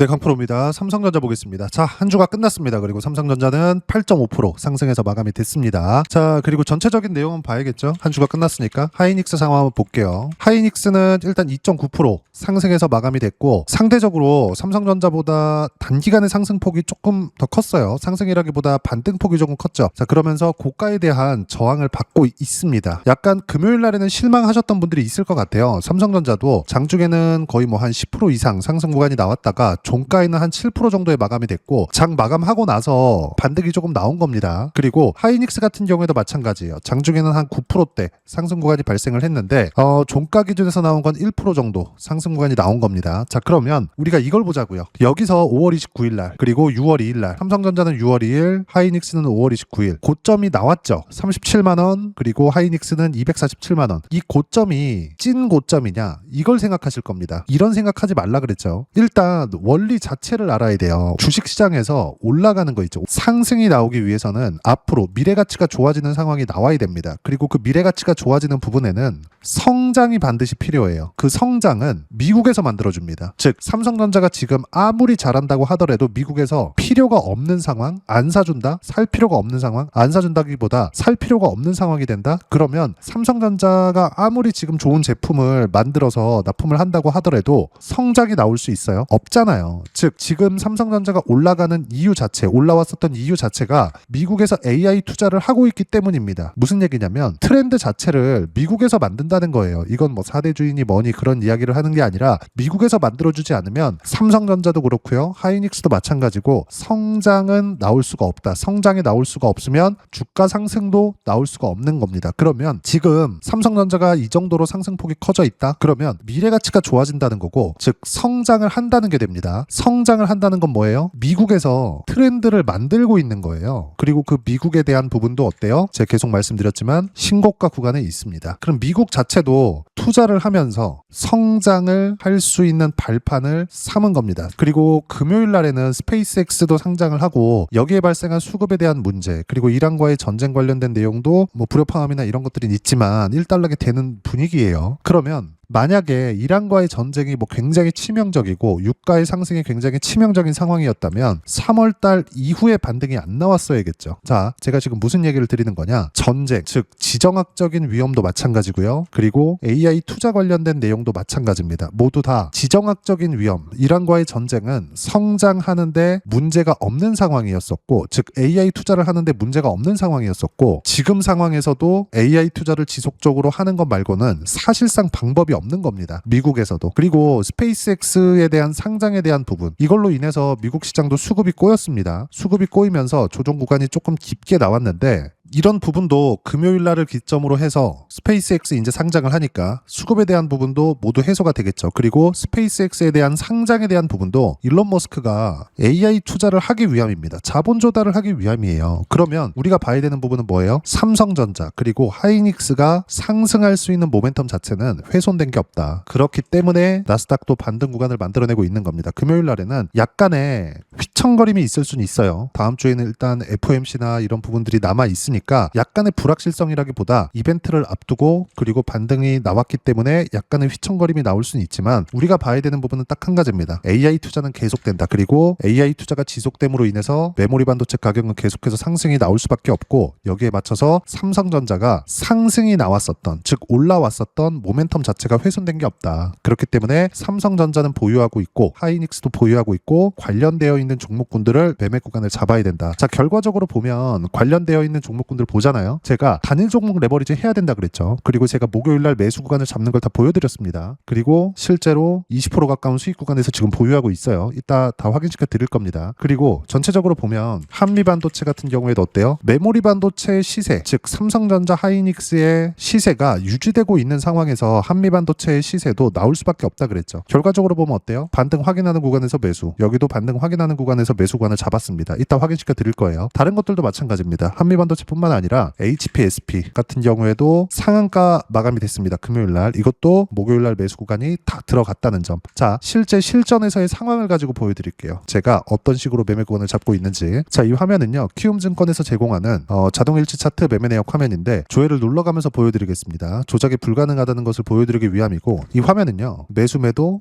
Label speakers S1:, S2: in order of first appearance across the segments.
S1: 네, 강프로입니다. 삼성전자 보겠습니다. 자, 한 주가 끝났습니다. 그리고 삼성전자는 8.5% 상승해서 마감이 됐습니다. 자, 그리고 전체적인 내용은 봐야겠죠. 한 주가 끝났으니까 하이닉스 상황 한번 볼게요. 하이닉스는 일단 2.9% 상승해서 마감이 됐고, 상대적으로 삼성전자보다 단기간의 상승폭이 조금 더 컸어요. 상승이라기보다 반등폭이 조금 컸죠. 자, 그러면서 고가에 대한 저항을 받고 있습니다. 약간 금요일 날에는 실망하셨던 분들이 있을 것 같아요. 삼성전자도 장중에는 거의 뭐 한 10% 이상 상승 구간이 나왔다가 종가에는 한 7% 정도의 마감이 됐고, 장 마감하고 나서 반등이 조금 나온 겁니다. 그리고 하이닉스 같은 경우에도 마찬가지예요. 장중에는 한 9%대 상승 구간이 발생을 했는데 종가 기준에서 나온 건 1% 정도 상승 구간이 나온 겁니다. 자, 그러면 우리가 이걸 보자고요. 여기서 5월 29일 날 그리고 6월 2일 날 삼성전자는 6월 2일, 하이닉스는 5월 29일 고점이 나왔죠. 37만원, 그리고 하이닉스는 247만원. 이 고점이 찐 고점이냐, 이걸 생각하실 겁니다. 이런 생각하지 말라 그랬죠. 일단 원리 자체를 알아야 돼요. 주식시장에서 올라가는 거 있죠. 상승이 나오기 위해서는 앞으로 미래가치가 좋아지는 상황이 나와야 됩니다. 그리고 그 미래가치가 좋아지는 부분에는 성장이 반드시 필요해요. 그 성장은 미국에서 만들어줍니다. 즉, 삼성전자가 지금 아무리 잘한다고 하더라도 미국에서 필요가 없는 상황, 안 사준다? 살 필요가 없는 상황, 안 사준다기보다 살 필요가 없는 상황이 된다? 그러면 삼성전자가 아무리 지금 좋은 제품을 만들어서 납품을 한다고 하더라도 성장이 나올 수 있어요? 없잖아요. 즉, 지금 삼성전자가 올라가는 이유 자체, 올라왔었던 이유 자체가 미국에서 AI 투자를 하고 있기 때문입니다. 무슨 얘기냐면 트렌드 자체를 미국에서 만든다는 거예요. 이건 뭐 4대 주인이 뭐니 그런 이야기를 하는 게 아니라 미국에서 만들어주지 않으면 삼성전자도 그렇고요, 하이닉스도 마찬가지고 성장은 나올 수가 없다. 성장이 나올 수가 없으면 주가 상승도 나올 수가 없는 겁니다. 그러면 지금 삼성전자가 이 정도로 상승폭이 커져 있다? 그러면 미래가치가 좋아진다는 거고, 즉 성장을 한다는 게 됩니다. 성장을 한다는 건 뭐예요? 미국에서 트렌드를 만들고 있는 거예요. 그리고 그 미국에 대한 부분도 어때요? 제가 계속 말씀드렸지만 신고가 구간에 있습니다. 그럼 미국 자체도 투자를 하면서 성장을 할 수 있는 발판을 삼은 겁니다. 그리고 금요일 날에는 스페이스X도 상장을 하고, 여기에 발생한 수급에 대한 문제, 그리고 이란과의 전쟁 관련된 내용도 뭐 불협화음이나 이런 것들은 있지만 일단락이 되는 분위기예요. 그러면 만약에 이란과의 전쟁이 뭐 굉장히 치명적이고 유가의 상승이 굉장히 치명적인 상황이었다면 3월달 이후에 반등이 안 나왔어야겠죠. 자, 제가 지금 무슨 얘기를 드리는 거냐? 전쟁, 즉 지정학적인 위험도 마찬가지고요. 그리고 AI 투자 관련된 내용도 마찬가지입니다. 모두 다 지정학적인 위험, 이란과의 전쟁은 성장하는데 문제가 없는 상황이었었고, 즉 AI 투자를 하는데 문제가 없는 상황이었었고, 지금 상황에서도 AI 투자를 지속적으로 하는 것 말고는 사실상 방법이 없는 겁니다. 미국에서도. 그리고 스페이스X에 대한 상장에 대한 부분, 이걸로 인해서 미국 시장도 수급이 꼬였습니다. 수급이 꼬이면서 조정 구간이 조금 깊게 나왔는데, 이런 부분도 금요일 날을 기점으로 해서 스페이스X 이제 상장을 하니까 수급에 대한 부분도 모두 해소가 되겠죠. 그리고 스페이스X에 대한 상장에 대한 부분도 일론 머스크가 AI 투자를 하기 위함입니다. 자본 조달을 하기 위함이에요. 그러면 우리가 봐야 되는 부분은 뭐예요? 삼성전자 그리고 하이닉스가 상승할 수 있는 모멘텀 자체는 훼손된 게 없다. 그렇기 때문에 나스닥도 반등 구간을 만들어내고 있는 겁니다. 금요일 날에는 약간의 휘청거림이 있을 수는 있어요. 다음 주에는 일단 FOMC나 이런 부분들이 남아 있으니까 약간의 불확실성이라기보다 이벤트를 앞두고 그리고 반등이 나왔기 때문에 약간의 휘청거림이 나올 수는 있지만, 우리가 봐야 되는 부분은 딱 한 가지입니다. AI 투자는 계속된다. 그리고 AI 투자가 지속됨으로 인해서 메모리 반도체 가격은 계속해서 상승이 나올 수밖에 없고, 여기에 맞춰서 삼성전자가 상승이 나왔었던, 즉 올라왔었던 모멘텀 자체가 훼손된 게 없다. 그렇기 때문에 삼성전자는 보유하고 있고 하이닉스도 보유하고 있고 관련되어 있는 종목군들을 매매 구간을 잡아야 된다. 자, 결과적으로 보면 관련되어 있는 종목군들 보잖아요. 제가 단일 종목 레버리지 해야 된다 그랬죠. 그리고 제가 목요일날 매수 구간을 잡는 걸 다 보여드렸습니다. 그리고 실제로 20% 가까운 수익 구간에서 지금 보유하고 있어요. 이따 다 확인시켜 드릴 겁니다. 그리고 전체적으로 보면 한미반도체 같은 경우에도 어때요? 메모리 반도체 시세, 즉 삼성전자 하이닉스의 시세가 유지되고 있는 상황에서 한미반도체의 시세도 나올 수밖에 없다 그랬죠. 결과적으로 보면 어때요? 반등 확인하는 구간에서 매수, 여기도 반등 확인하는 구간에서 매수 구간을 잡았습니다. 이따 확인시켜 드릴 거예요. 다른 것들도 마찬가지입니다. 한미반도체뿐만 뿐만 아니라 HPSP 같은 경우에도 상한가 마감이 됐습니다. 금요일날. 이것도 목요일날 매수 구간이 다 들어갔다는 점. 자, 실제 실전에서의 상황을 가지고 보여드릴게요. 제가 어떤 식으로 매매 구간을 잡고 있는지. 자, 이 화면은요, 키움증권에서 제공하는 자동일치 차트 매매 내역 화면인데 조회를 눌러가면서 보여드리겠습니다. 조작이 불가능하다는 것을 보여드리기 위함이고, 이 화면은요, 매수 매도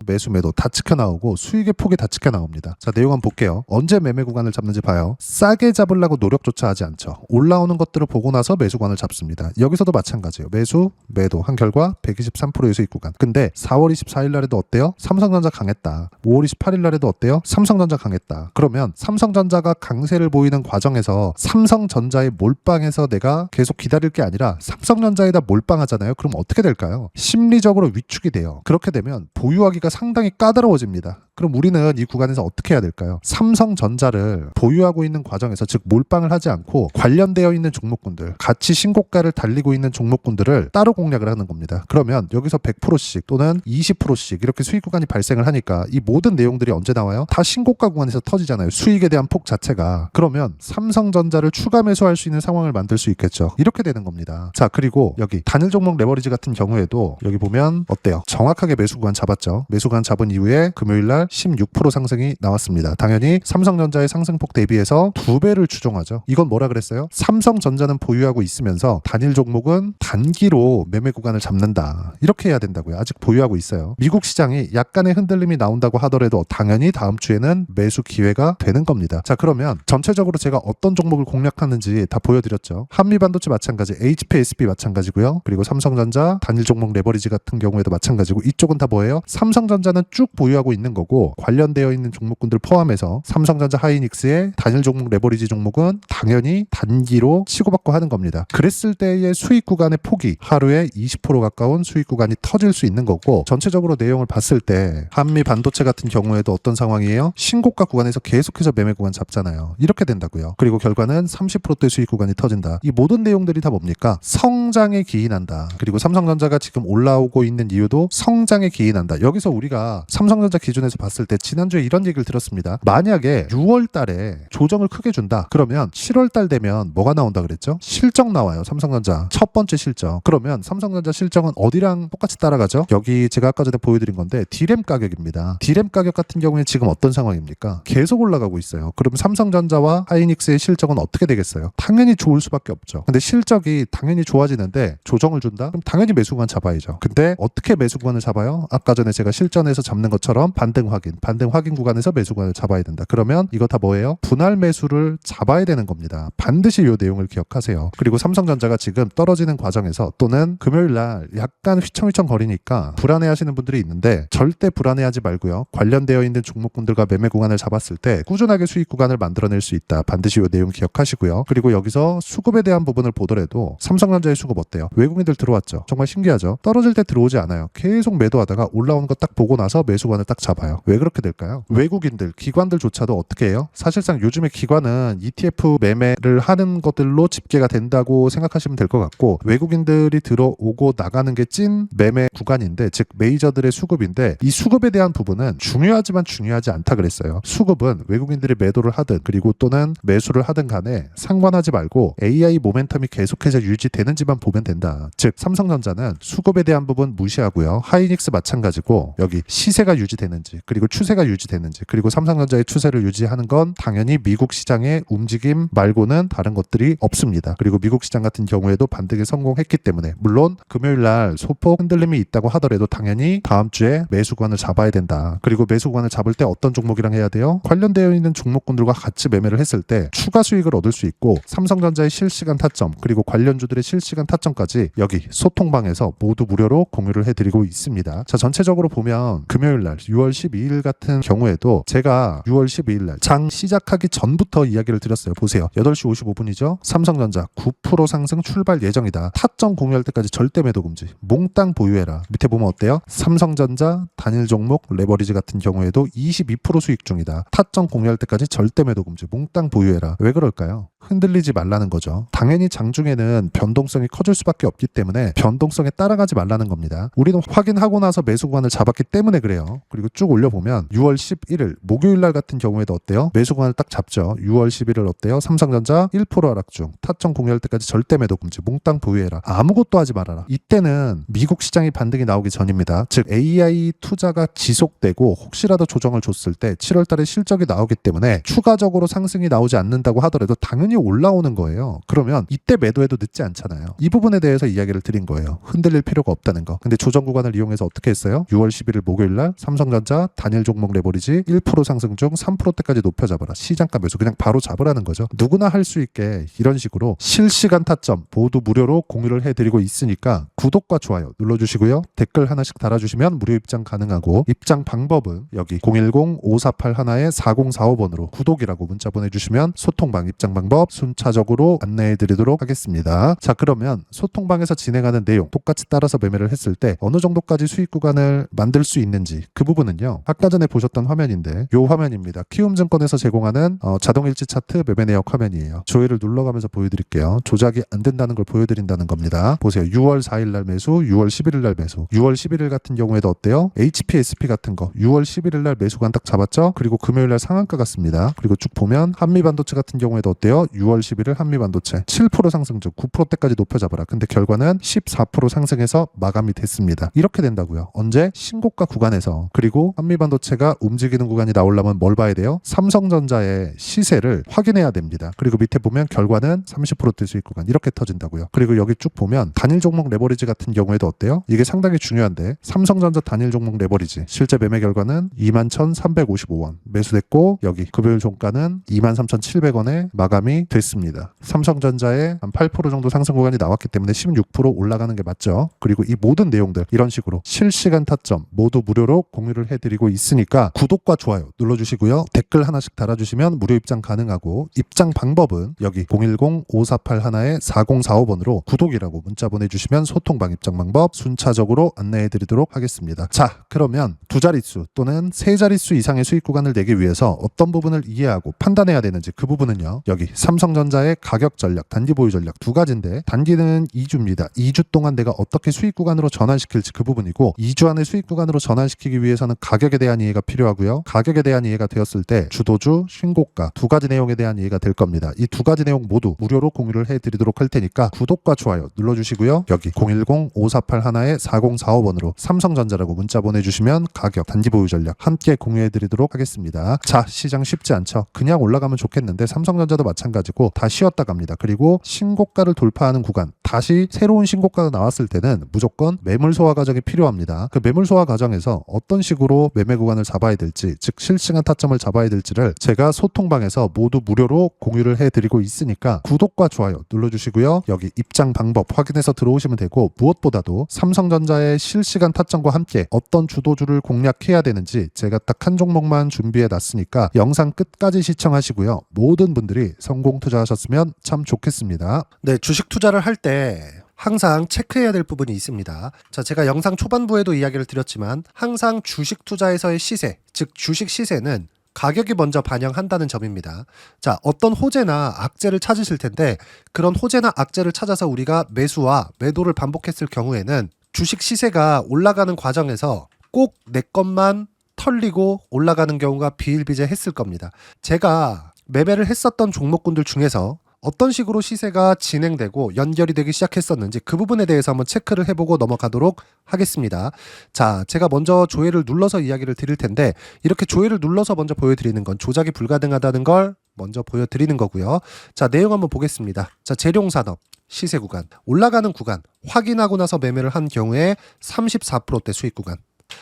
S1: 다 찍혀 나오고 수익의 폭이 다 찍혀 나옵니다. 자, 내용 한번 볼게요. 언제 매매 구간을 잡는지 봐요. 싸게 잡으려고 노력조차 하지 않죠. 올라오는 것들을 보고 나서 매수 구간을 잡습니다. 여기서도 마찬가지예요. 매수 매도 한 결과 123%의 수익 구간. 근데 4월 24일 날에도 어때요? 삼성전자 강했다. 5월 28일 날에도 어때요? 삼성전자 강했다. 그러면 삼성전자가 강세를 보이는 과정에서 삼성전자의 몰빵에서 내가 계속 기다릴 게 아니라 삼성전자에다 몰빵하잖아요. 그럼 어떻게 될까요? 심리적으로 위축이 돼요. 그렇게 되면 보유하기가 상당히 까다로워집니다. 그럼 우리는 이 구간에서 어떻게 해야 될까요? 삼성전자를 보유하고 있는 과정에서, 즉 몰빵을 하지 않고 관련되어 있는 종목군들, 같이 신고가를 달리고 있는 종목군들을 따로 공략을 하는 겁니다. 그러면 여기서 100%씩 또는 20%씩 이렇게 수익 구간이 발생을 하니까 이 모든 내용들이 언제 나와요? 다 신고가 구간에서 터지잖아요. 수익에 대한 폭 자체가. 그러면 삼성전자를 추가 매수할 수 있는 상황을 만들 수 있겠죠. 이렇게 되는 겁니다. 자, 그리고 여기 단일 종목 레버리지 같은 경우에도 여기 보면 어때요? 정확하게 매수 구간 잡았죠. 매수 구간 잡은 이후에 금요일날 16% 상승이 나왔습니다. 당연히 삼성전자의 상승폭 대비해서 2배를 추종하죠. 이건 뭐라 그랬어요? 삼성전자는 보유하고 있으면서 단일 종목은 단기로 매매 구간을 잡는다. 이렇게 해야 된다고요. 아직 보유하고 있어요. 미국 시장이 약간의 흔들림이 나온다고 하더라도 당연히 다음 주에는 매수 기회가 되는 겁니다. 자, 그러면 전체적으로 제가 어떤 종목을 공략하는지 다 보여드렸죠. 한미반도체 마찬가지, HPSP 마찬가지고요. 그리고 삼성전자 단일 종목 레버리지 같은 경우에도 마찬가지고, 이쪽은 다 뭐예요? 삼성전자는 쭉 보유하고 있는 거고 관련되어 있는 종목군들 포함해서 삼성전자 하이닉스의 단일 종목 레버리지 종목은 당연히 단기로 치고받고 하는 겁니다. 그랬을 때의 수익 구간의 폭이 하루에 20% 가까운 수익 구간이 터질 수 있는 거고, 전체적으로 내용을 봤을 때 한미 반도체 같은 경우에도 어떤 상황이에요? 신고가 구간에서 계속해서 매매 구간 잡잖아요. 이렇게 된다고요. 그리고 결과는 30%대 수익 구간이 터진다. 이 모든 내용들이 다 뭡니까? 성장에 기인한다. 그리고 삼성전자가 지금 올라오고 있는 이유도 성장에 기인한다. 여기서 우리가 삼성전자 기준에서 봤을 때 지난주에 이런 얘기를 들었습니다. 만약에 6월 달에 조정을 크게 준다. 그러면 7월 달 되면 뭐가 나온다 그랬죠? 실적 나와요. 삼성전자 첫 번째 실적. 그러면 삼성전자 실적은 어디랑 똑같이 따라가죠? 여기 제가 아까 전에 보여드린 건데 D램 가격입니다. D램 가격 같은 경우에 지금 어떤 상황입니까? 계속 올라가고 있어요. 그럼 삼성전자와 하이닉스의 실적은 어떻게 되겠어요? 당연히 좋을 수밖에 없죠. 근데 실적이 당연히 좋아지는데 조정을 준다? 그럼 당연히 매수 구간 잡아야죠. 근데 어떻게 매수 구간을 잡아요? 아까 전에 제가 실전에서 잡는 것처럼 반등 확인 구간에서 매수 구간을 잡아야 된다. 그러면 이거 다 뭐예요? 분할 매수를 잡아야 되는 겁니다. 반드시 이 내용을 기억하세요. 그리고 삼성전자가 지금 떨어지는 과정에서 또는 금요일 날 약간 휘청휘청 거리니까 불안해하시는 분들이 있는데 절대 불안해하지 말고요. 관련되어 있는 종목군들과 매매 구간을 잡았을 때 꾸준하게 수익 구간을 만들어낼 수 있다. 반드시 이 내용 기억하시고요. 그리고 여기서 수급에 대한 부분을 보더라도 삼성전자의 수급 어때요? 외국인들 들어왔죠. 정말 신기하죠. 떨어질 때 들어오지 않아요. 계속 매도하다가 올라오는 거 딱 보고 나서 매수 구간을 딱 잡아요. 왜 그렇게 될까요? 외국인들, 기관들조차도 어떻게 해요? 사실상 요즘에 기관은 ETF 매매를 하는 것들로 집계가 된다고 생각하시면 될 것 같고, 외국인들이 들어오고 나가는 게 찐 매매 구간인데, 즉 메이저들의 수급인데, 이 수급에 대한 부분은 중요하지만 중요하지 않다 그랬어요. 수급은 외국인들이 매도를 하든 그리고 또는 매수를 하든 간에 상관하지 말고 AI 모멘텀이 계속해서 유지되는지만 보면 된다. 즉 삼성전자는 수급에 대한 부분 무시하고요. 하이닉스 마찬가지고, 여기 시세가 유지되는지 그리고 추세가 유지되는지, 그리고 삼성전자의 추세를 유지하는 건 당연히 미국 시장의 움직임 말고는 다른 것들이 없습니다. 그리고 미국 시장 같은 경우에도 반등에 성공했기 때문에, 물론 금요일날 소폭 흔들림이 있다고 하더라도 당연히 다음 주에 매수관을 잡아야 된다. 그리고 매수관을 잡을 때 어떤 종목이랑 해야 돼요? 관련되어 있는 종목군들과 같이 매매를 했을 때 추가 수익을 얻을 수 있고, 삼성전자의 실시간 타점 그리고 관련주들의 실시간 타점까지 여기 소통방에서 모두 무료로 공유를 해드리고 있습니다. 자, 전체적으로 보면 금요일날 6월 12일 같은 경우에도 제가 6월 12일 날 장 시작하기 전부터 이야기를 드렸어요. 보세요. 8시 55분이죠. 삼성전자 9% 상승 출발 예정이다. 타점 공유할 때까지 절대 매도 금지. 몽땅 보유해라. 밑에 보면 어때요? 삼성전자 단일 종목 레버리지 같은 경우에도 22% 수익 중이다. 타점 공유할 때까지 절대 매도 금지. 몽땅 보유해라. 왜 그럴까요? 흔들리지 말라는 거죠. 당연히 장중에는 변동성이 커질 수밖에 없기 때문에 변동성에 따라가지 말라는 겁니다. 우리는 확인하고 나서 매수 구간을 잡았기 때문에 그래요. 그리고 쭉 올려보면 6월 11일 목요일 날 같은 경우에도 어때요? 매수 구간을 딱 잡죠. 6월 11일 어때요? 삼성전자 1% 하락 중, 타점 공유할 때까지 절대 매도 금지, 몽땅 보유해라. 아무것도 하지 말아라. 이때는 미국 시장이 반등이 나오기 전입니다. 즉 AI 투자가 지속되고 혹시라도 조정을 줬을 때 7월 달에 실적이 나오기 때문에 추가적으로 상승이 나오지 않는다고 하더라도 당연히 올라오는 거예요. 그러면 이때 매도해도 늦지 않잖아요. 이 부분에 대해서 이야기를 드린 거예요. 흔들릴 필요가 없다는 거. 근데 조정 구간을 이용해서 어떻게 했어요? 6월 11일 목요일 날 삼성전자 단일 종목 레버리지 1% 상승 중 3%대까지 높여잡아라. 시장가 매수 그냥 바로 잡으라는 거죠. 누구나 할 수 있게 이런 식으로 실시간 타점 모두 무료로 공유를 해드리고 있으니까 구독과 좋아요 눌러주시고요. 댓글 하나씩 달아주시면 무료 입장 가능하고, 입장 방법은 여기 010-5481-4045번으로 구독이라고 문자 보내주시면 소통방 입장 방법 순차적으로 안내해드리도록 하겠습니다. 자, 그러면 소통방에서 진행하는 내용 똑같이 따라서 매매를 했을 때 어느 정도까지 수익 구간을 만들 수 있는지, 그 부분은요 아까 전에 보셨던 화면인데 요 화면입니다. 키움증권에서 제공하는 자동일치 차트 매매 내역 화면이에요. 조회를 눌러가면서 보여드릴게요. 조작이 안 된다는 걸 보여드린다는 겁니다. 보세요. 6월 4일 날 매수, 6월 11일 날 매수. 6월 11일 같은 경우에도 어때요? HPSP 같은 거 6월 11일 날 매수관 딱 잡았죠? 그리고 금요일 날 상한가 같습니다. 그리고 쭉 보면 한미반도체 같은 경우에도 어때요? 6월 11일 한미반도체 7% 상승 중 9%대까지 높여잡아라. 근데 결과는 14% 상승해서 마감이 됐습니다. 이렇게 된다고요. 언제? 신고가 구간에서. 그리고 한미반도체가 움직이는 구간이 나오려면 뭘 봐야 돼요? 삼성전자의 시세를 확인해야 됩니다. 그리고 밑에 보면 결과는 30%대 수익 구간 이렇게 터진다고요. 그리고 여기 쭉 보면 단일 종목 레버리지 같은 경우에도 어때요? 이게 상당히 중요한데 삼성전자 단일 종목 레버리지 실제 매매 결과는 21,355원 매수됐고, 여기 급여일 종가는 23,700원에 마감이 됐습니다. 삼성전자의 한 8% 정도 상승 구간이 나왔기 때문에 16% 올라가는 게 맞죠. 그리고 이 모든 내용들 이런 식으로 실시간 타점 모두 무료로 공유를 해드리고 있으니까 구독과 좋아요 눌러주시고요. 댓글 하나씩 달아주시면 무료 입장 가능하고, 입장 방법은 여기 010-5481-4045번으로 구독이라고 문자 보내주시면 소통방 입장 방법 순차적으로 안내해드리도록 하겠습니다. 자, 그러면 두 자릿수 또는 세 자릿수 이상의 수익 구간을 내기 위해서 어떤 부분을 이해하고 판단해야 되는지, 그 부분은요 여기 삼성전자의 가격 전략, 단기 보유 전략 두 가지인데, 단기는 2주입니다. 2주 동안 내가 어떻게 수익 구간으로 전환시킬지 그 부분이고, 2주 안에 수익 구간으로 전환시키기 위해서는 가격에 대한 이해가 필요하고요. 가격에 대한 이해가 되었을 때 주도주, 신고가 두 가지 내용에 대한 이해가 될 겁니다. 이 두 가지 내용 모두 무료로 공유를 해드리도록 할 테니까 구독과 좋아요 눌러주시고요. 여기 010-5481-4045번으로 삼성전자라고 문자 보내주시면 가격, 단기 보유 전략 함께 공유해드리도록 하겠습니다. 자, 시장 쉽지 않죠. 그냥 올라가면 좋겠는데 삼성전자도 마찬가지고 다 쉬었다 갑니다. 그리고 신고가를 돌파하는 구간, 다시 새로운 신고가가 나왔을 때는 무조건 매물 소화 과정이 필요합니다. 그 매물 소화 과정에서 어떤 식으로 매매 구간을 잡아야 될지, 즉 실시간 타점을 잡아야 될지를 제가 소통방에서 모두 무료로 공유를 해드리고 있으니까 구독과 좋아요 눌러주시고요. 여기 입장 방법 확인해서 들어오시면 되고, 무엇보다도 삼성전자의 실시간 타점과 함께 어떤 주도주를 공략해야 되는지 제가 딱 한 종목만 준비해 놨으니까 영상 끝까지 시청하시고요. 모든 분들이 성공 투자하셨으면 참 좋겠습니다. 네, 주식 투자를 할 때 항상 체크해야 될 부분이 있습니다. 자, 제가 영상 초반부에도 이야기를 드렸지만 항상 주식 투자에서의 시세, 즉 주식 시세는 가격이 먼저 반영한다는 점입니다. 자, 어떤 호재나 악재를 찾으실 텐데, 그런 호재나 악재를 찾아서 우리가 매수와 매도를 반복했을 경우에는 주식 시세가 올라가는 과정에서 꼭 내 것만 털리고 올라가는 경우가 비일비재했을 겁니다. 제가 매매를 했었던 종목군들 중에서 어떤 식으로 시세가 진행되고 연결이 되기 시작했었는지 그 부분에 대해서 한번 체크를 해보고 넘어가도록 하겠습니다. 자, 제가 먼저 조회를 눌러서 이야기를 드릴 텐데, 이렇게 조회를 눌러서 먼저 보여드리는 건 조작이 불가능하다는 걸 먼저 보여드리는 거고요. 자, 내용 한번 보겠습니다. 자, 재룡산업 시세 구간, 올라가는 구간 확인하고 나서 매매를 한 경우에 34%대 수익 구간.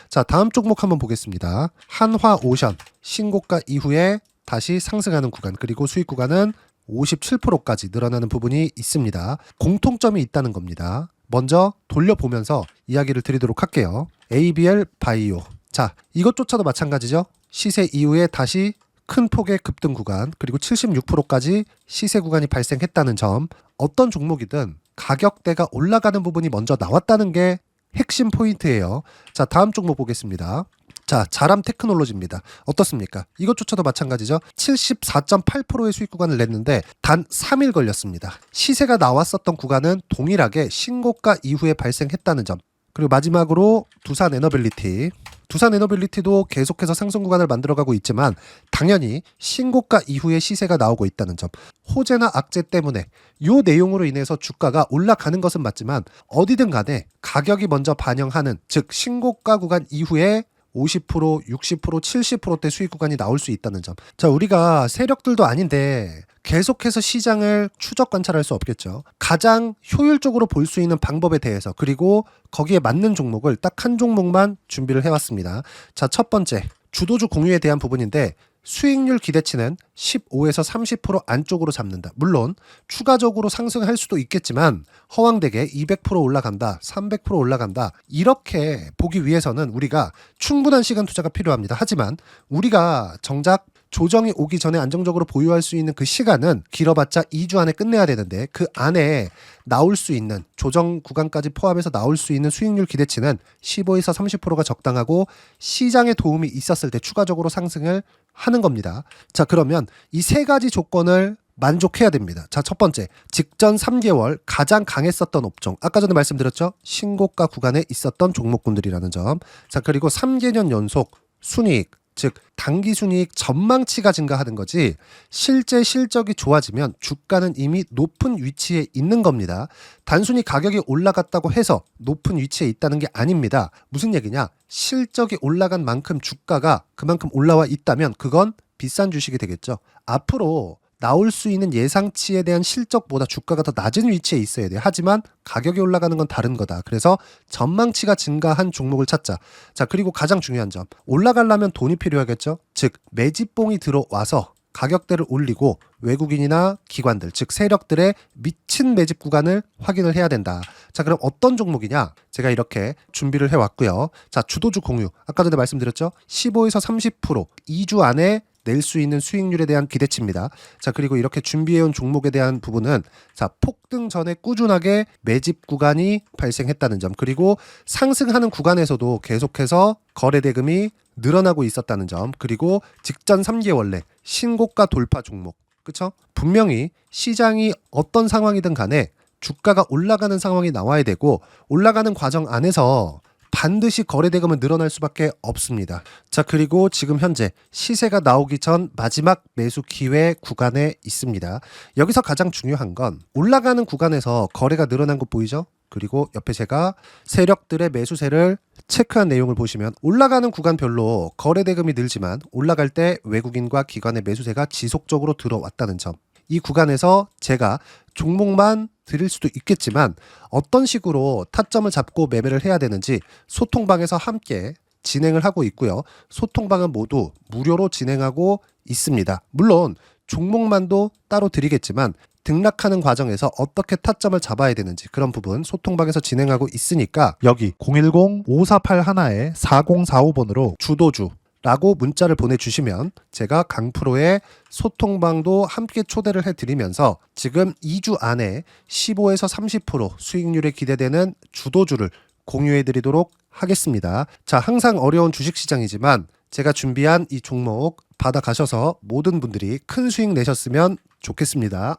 S1: 자, 다음 종목 한번 보겠습니다. 한화오션 신고가 이후에 다시 상승하는 구간, 그리고 수익 구간은 57%까지 늘어나는 부분이 있습니다. 공통점이 있다는 겁니다. 먼저 돌려보면서 이야기를 드리도록 할게요. ABL 바이오. 자, 이것조차도 마찬가지죠. 시세 이후에 다시 큰 폭의 급등 구간, 그리고 76%까지 시세 구간이 발생했다는 점. 어떤 종목이든 가격대가 올라가는 부분이 먼저 나왔다는 게 핵심 포인트예요. 자, 다음 종목 보겠습니다. 자, 자람 테크놀로지입니다. 어떻습니까? 이것조차도 마찬가지죠. 74.8%의 수익 구간을 냈는데 단 3일 걸렸습니다. 시세가 나왔었던 구간은 동일하게 신고가 이후에 발생했다는 점. 그리고 마지막으로 두산 에너빌리티. 두산 에너빌리티도 계속해서 상승 구간을 만들어가고 있지만 당연히 신고가 이후에 시세가 나오고 있다는 점. 호재나 악재 때문에 이 내용으로 인해서 주가가 올라가는 것은 맞지만 어디든 간에 가격이 먼저 반영하는, 즉 신고가 구간 이후에 50%, 60%, 70%대 수익 구간이 나올 수 있다는 점. 자, 우리가 세력들도 아닌데 계속해서 시장을 추적 관찰할 수 없겠죠. 가장 효율적으로 볼 수 있는 방법에 대해서, 그리고 거기에 맞는 종목을 딱 한 종목만 준비를 해왔습니다. 자, 첫 번째, 주도주 공유에 대한 부분인데 수익률 기대치는 15에서 30% 안쪽으로 잡는다. 물론 추가적으로 상승할 수도 있겠지만 허황되게 200% 올라간다, 300% 올라간다, 이렇게 보기 위해서는 우리가 충분한 시간 투자가 필요합니다. 하지만 우리가 정작 조정이 오기 전에 안정적으로 보유할 수 있는 그 시간은 길어봤자 2주 안에 끝내야 되는데, 그 안에 나올 수 있는 조정 구간까지 포함해서 나올 수 있는 수익률 기대치는 15에서 30%가 적당하고 시장에 도움이 있었을 때 추가적으로 상승을 하는 겁니다. 자, 그러면 이 세 가지 조건을 만족해야 됩니다. 자, 첫 번째, 직전 3개월 가장 강했었던 업종. 아까 전에 말씀드렸죠? 신고가 구간에 있었던 종목군들이라는 점. 자, 그리고 3개년 연속 순이익, 즉 단기 순이익 전망치가 증가하는 거지 실제 실적이 좋아지면 주가는 이미 높은 위치에 있는 겁니다. 단순히 가격이 올라갔다고 해서 높은 위치에 있다는 게 아닙니다. 무슨 얘기냐? 실적이 올라간 만큼 주가가 그만큼 올라와 있다면 그건 비싼 주식이 되겠죠. 앞으로 나올 수 있는 예상치에 대한 실적보다 주가가 더 낮은 위치에 있어야 돼요. 하지만 가격이 올라가는 건 다른 거다. 그래서 전망치가 증가한 종목을 찾자. 자, 그리고 가장 중요한 점, 올라가려면 돈이 필요하겠죠. 즉 매집봉이 들어와서 가격대를 올리고 외국인이나 기관들, 즉 세력들의 미친 매집 구간을 확인을 해야 된다. 자, 그럼 어떤 종목이냐? 제가 이렇게 준비를 해왔고요. 자, 주도주 공유. 아까 전에 말씀드렸죠. 15에서 30% 2주 안에 낼 수 있는 수익률에 대한 기대치입니다. 자, 그리고 이렇게 준비해온 종목에 대한 부분은, 자, 폭등 전에 꾸준하게 매집 구간이 발생했다는 점, 그리고 상승하는 구간에서도 계속해서 거래 대금이 늘어나고 있었다는 점, 그리고 직전 3개월 내 신고가 돌파 종목. 그쵸? 분명히 시장이 어떤 상황이든 간에 주가가 올라가는 상황이 나와야 되고, 올라가는 과정 안에서 반드시 거래 대금은 늘어날 수밖에 없습니다. 자, 그리고 지금 현재 시세가 나오기 전 마지막 매수 기회 구간에 있습니다. 여기서 가장 중요한 건 올라가는 구간에서 거래가 늘어난 거 보이죠? 그리고 옆에 제가 세력들의 매수세를 체크한 내용을 보시면 올라가는 구간별로 거래 대금이 늘지만 올라갈 때 외국인과 기관의 매수세가 지속적으로 들어왔다는 점. 이 구간에서 제가 종목만 드릴 수도 있겠지만 어떤 식으로 타점을 잡고 매매를 해야 되는지 소통방에서 함께 진행을 하고 있고요. 소통방은 모두 무료로 진행하고 있습니다. 물론 종목만도 따로 드리겠지만 등락하는 과정에서 어떻게 타점을 잡아야 되는지 그런 부분 소통방에서 진행하고 있으니까 여기 010-5481-4045번으로 주도주 라고 문자를 보내주시면 제가 강프로의 소통방도 함께 초대를 해드리면서 지금 2주 안에 15에서 30% 수익률에 기대되는 주도주를 공유해드리도록 하겠습니다. 자, 항상 어려운 주식시장이지만 제가 준비한 이 종목 받아가셔서 모든 분들이 큰 수익 내셨으면 좋겠습니다.